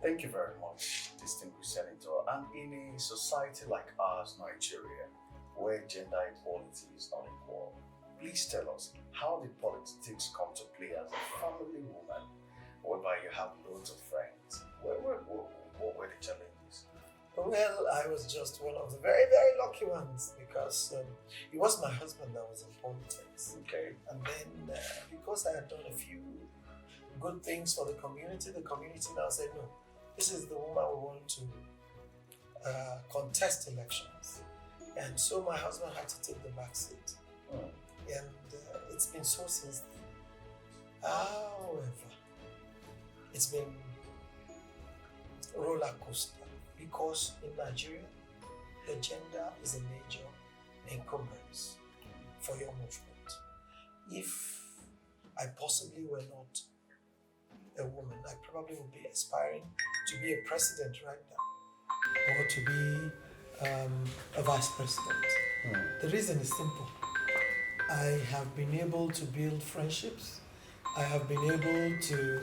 Thank you very much, distinguished senator. And in a society like ours, Nigeria, where gender equality is not equal, please tell us how did politics come to play as a family woman, whereby you have loads of friends? What were the challenges? Well, I was just one of the very, very lucky ones because it was my husband that was in politics. Okay. And then, because I had done a few good things for the community now said, no, this is the woman we want to contest elections. And so my husband had to take the back seat. Mm. And it's been so since then. However, it's been a roller coaster because in Nigeria, the gender is a major encumbrance for your movement. If I possibly were not a woman, I probably would be aspiring to be a president right now or to be a vice president. The reason is simple. I have been able to build friendships. I have been able to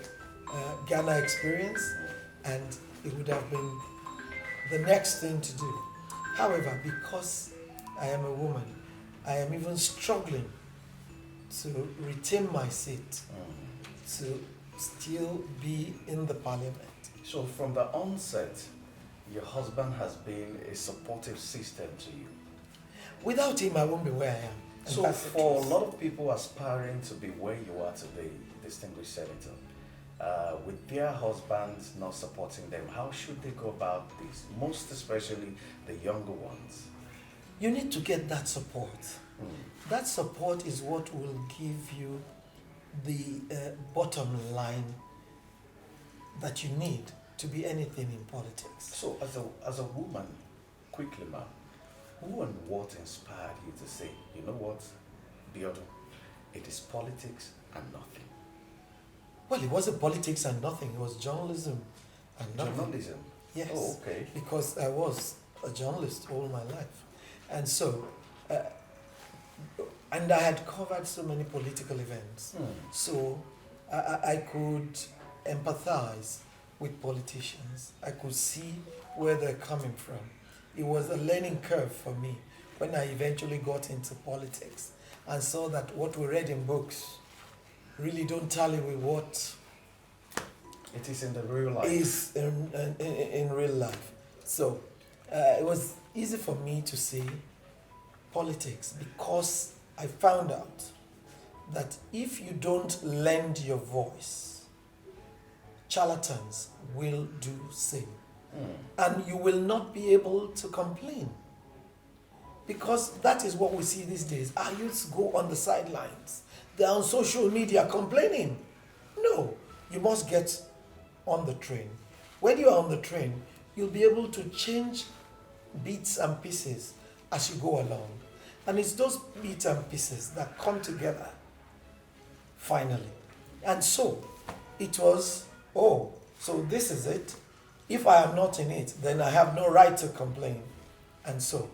garner experience, and it would have been the next thing to do. However, because I am a woman, I am even struggling to retain my seat, to still be in the parliament. So from the onset, your husband has been a supportive system to you. Without him, I won't be where I am. And So that's the for a truth. lot of people aspiring to be where you are today, distinguished senator, with their husbands not supporting them, how should they go about this? Most especially the younger ones. You need to get that support. That support is what will give you the bottom line that you need to be anything in politics. So as a woman, quickly ma'am, who and what inspired you to say, you know what, Abiodun, it is politics and nothing? Well, it wasn't politics and nothing, it was journalism and nothing. Journalism? Yes. Oh, okay. Because I was a journalist all my life. And so, and I had covered so many political events. So I could empathize with politicians. I could see where they're coming from. It was a learning curve for me when I eventually got into politics and saw that what we read in books really don't tally with what It is in the real life. is in real life. So it was easy for me to say politics because I found out that if you don't lend your voice, charlatans will do same. And you will not be able to complain. Because that is what we see these days. Our youths go on the sidelines. They're on social media complaining. No, you must get on the train. When you are on the train, you'll be able to change bits and pieces as you go along. And it's those bits and pieces that come together finally. And so it was, oh, so this is it. If I am not in it, then I have no right to complain. And so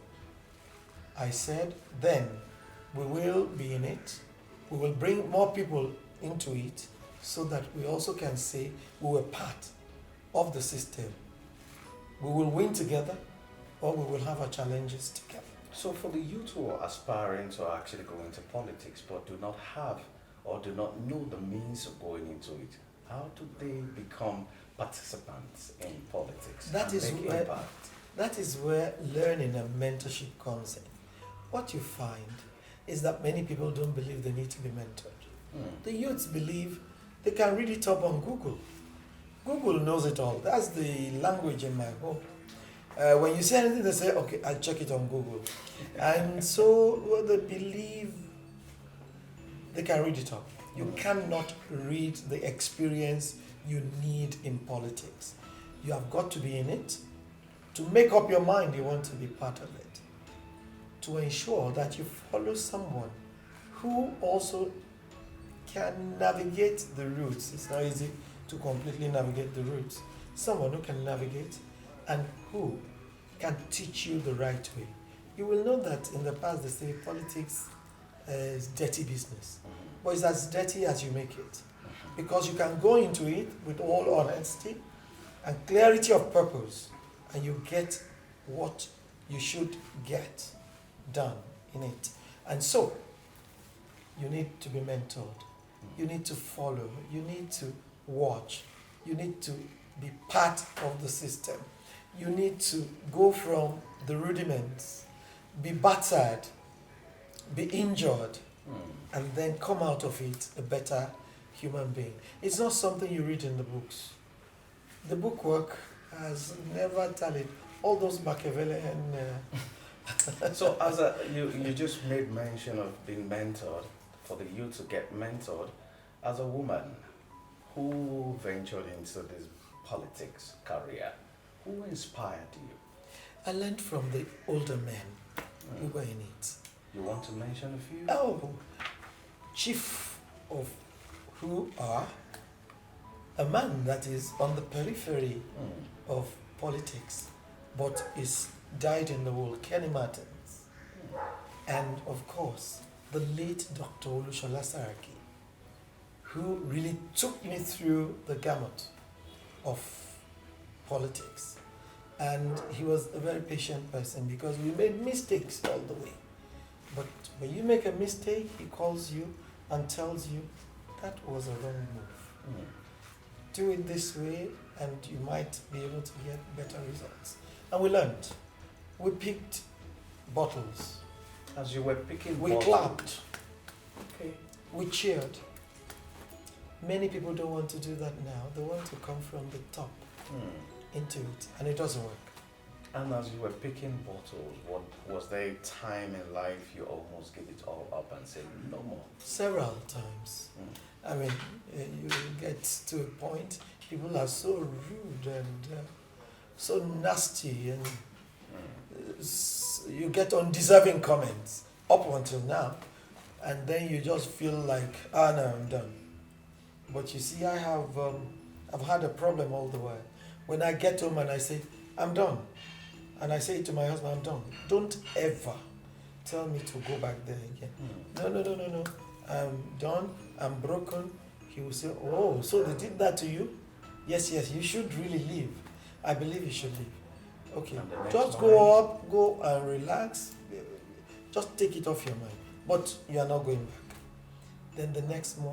I said, then we will be in it. We will bring more people into it so that we also can say we were part of the system. We will win together or we will have our challenges together. So for the youth who are aspiring to actually go into politics but do not have or do not know the means of going into it, how do they become participants in politics That and is make where- impact? That is where learning and mentorship comes in. What you find is that many people don't believe they need to be mentored. The youths believe they can read it up on Google. Google knows it all. That's the language in my home. When you say anything, they say, okay, I'll check it on Google. And so well, they believe they can read it up. You cannot read the experience you need in politics. You have got to be in it to make up your mind you want to be part of it. To ensure that you follow someone who also can navigate the routes. It's not easy to completely navigate the routes. Someone who can navigate and who can teach you the right way. You will know that in the past they say politics is dirty business, but it's as dirty as you make it. Because you can go into it with all honesty and clarity of purpose, and you get what you should get done in it. And so, you need to be mentored. You need to follow. You need to watch. You need to be part of the system. You need to go from the rudiments, be battered, be injured, and then come out of it a better human being. It's not something you read in the books. The bookwork has never tallied all those Machiavellian. So, you just made mention of being mentored, for the youth to get mentored. As a woman who ventured into this politics career, who inspired you? I learned from the older men who were in it. You want to mention a few? Oh, chief of who are a man that is on the periphery of politics, but is dyed in the wool, Kenny Martins. And of course, the late Dr. Olushola Saraki, who really took me through the gamut of politics. And he was a very patient person because we made mistakes all the way. But when you make a mistake, he calls you and tells you that was a wrong move. Do it this way and you might be able to get better results. And we learned. We picked bottles. As you were picking We bottles. clapped. Okay. We cheered. Many people don't want to do that now. They want to come from the top into it, and it doesn't work. And as you were picking bottles, what was there a time in life you almost gave it all up and said no more? Several times. I mean, you get to a point, people are so rude and so nasty, and you get undeserving comments up until now, and then you just feel like, no, I'm done. But you see, I've had a problem all the while. When I get home and I say, I'm done, and I say to my husband, I'm done, don't ever tell me to go back there again. No, I'm done, I'm broken. He will say, oh, so they did that to you? Yes, you should really leave. I believe you should leave. Okay, just go up, go and relax. Just take it off your mind. But you are not going back. Then the next morning,